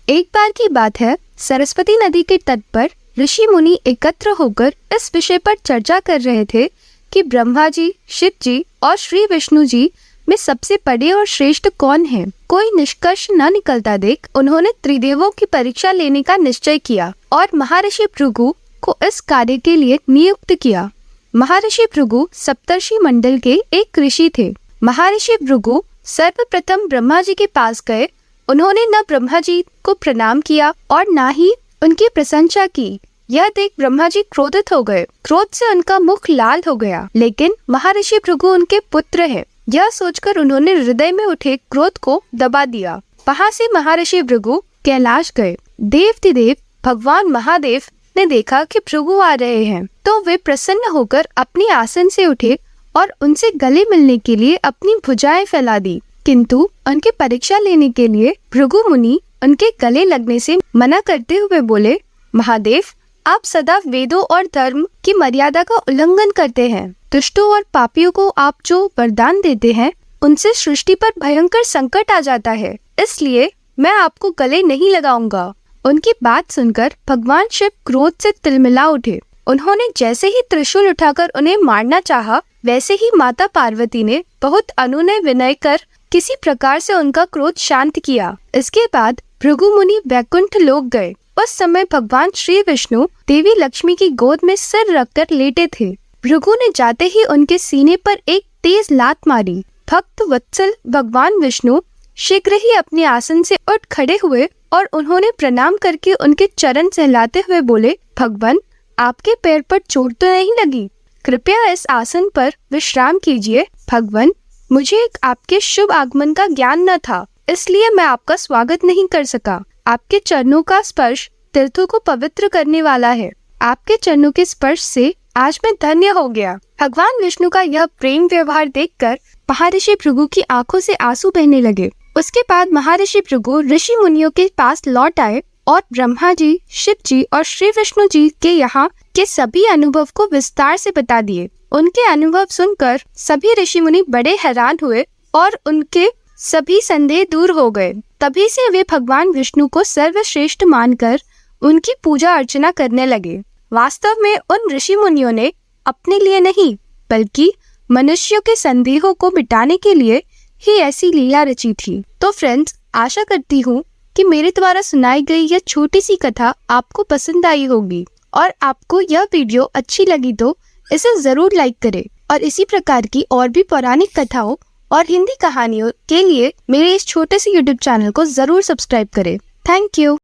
एक बार की बात है, सरस्वती नदी के तट पर ऋषि मुनि एकत्र होकर इस विषय पर चर्चा कर रहे थे कि ब्रह्मा जी, शिव जी और श्री विष्णु जी में सबसे बड़े और श्रेष्ठ कौन है। कोई निष्कर्ष न निकलता देख उन्होंने त्रिदेवों की परीक्षा लेने का निश्चय किया और महर्षि भृगु को इस कार्य के लिए नियुक्त किया। महर्षि भृगु सप्तर्षि मंडल के एक ऋषि थे। महर्षि भृगु सर्वप्रथम ब्रह्मा जी के पास गए। उन्होंने न ब्रह्मा जी को प्रणाम किया और न ही उनकी प्रशंसा की। यह देख ब्रह्मा जी क्रोधित हो गए। क्रोध से उनका मुख लाल हो गया, लेकिन महर्षि भृगु उनके पुत्र हैं, यह सोचकर उन्होंने हृदय में उठे क्रोध को दबा दिया। वहाँ से महर्षि भृगु कैलाश गए। देव भगवान महादेव ने देखा कि भृगु आ रहे हैं, तो वे प्रसन्न होकर अपनी आसन से उठे और उनसे गले मिलने के लिए अपनी भुजाएं फैला दी। किंतु उनकी परीक्षा लेने के लिए भृगु मुनि उनके गले लगने से मना करते हुए बोले, महादेव, आप सदा वेदों और धर्म की मर्यादा का उल्लंघन करते हैं। दुष्टों और पापियों को आप जो वरदान देते हैं, उनसे सृष्टि पर भयंकर संकट आ जाता है, इसलिए मैं आपको गले नहीं लगाऊंगा। उनकी बात सुनकर भगवान शिव क्रोध से तिलमिला उठे। उन्होंने जैसे ही त्रिशूल उठाकर उन्हें मारना चाहा, वैसे ही माता पार्वती ने बहुत अनुनय विनय कर किसी प्रकार से उनका क्रोध शांत किया। इसके बाद भृगु मुनि वैकुंठ लोक गए। उस समय भगवान श्री विष्णु देवी लक्ष्मी की गोद में सिर रखकर लेटे थे। भृगु ने जाते ही उनके सीने पर एक तेज लात मारी। भक्त वत्सल भगवान विष्णु शीघ्र ही अपने आसन से उठ खड़े हुए और उन्होंने प्रणाम करके उनके चरण सहलाते हुए बोले, भगवान, आपके पैर पर चोट तो नहीं लगी? कृपया इस आसन पर विश्राम कीजिए। भगवान, मुझे आपके शुभ आगमन का ज्ञान न था, इसलिए मैं आपका स्वागत नहीं कर सका। आपके चरणों का स्पर्श तीर्थों को पवित्र करने वाला है। आपके चरणों के स्पर्श से आज मैं धन्य हो गया। भगवान विष्णु का यह प्रेम व्यवहार देखकर महर्षि भृगु की आंखों से आंसू बहने लगे। उसके बाद महर्षि भृगु ऋषि मुनियों के पास लौट आए और ब्रह्मा जी, शिव जी और श्री विष्णु जी के यहाँ के सभी अनुभव को विस्तार से बता दिए। उनके अनुभव सुनकर सभी ऋषि मुनि बड़े हैरान हुए और उनके सभी संदेह दूर हो गए। तभी से वे भगवान विष्णु को सर्वश्रेष्ठ मानकर उनकी पूजा अर्चना करने लगे। वास्तव में उन ऋषि मुनियों ने अपने लिए नहीं, बल्कि मनुष्यों के संदेहों को मिटाने के लिए ही ऐसी लीला रची थी। तो फ्रेंड्स, आशा करती हूँ कि मेरे द्वारा सुनाई गई यह छोटी सी कथा आपको पसंद आई होगी और आपको यह वीडियो अच्छी लगी तो इसे जरूर लाइक करें और इसी प्रकार की और भी पौराणिक कथाओं और हिंदी कहानियों के लिए मेरे इस छोटे से YouTube चैनल को जरूर सब्सक्राइब करें। Thank you.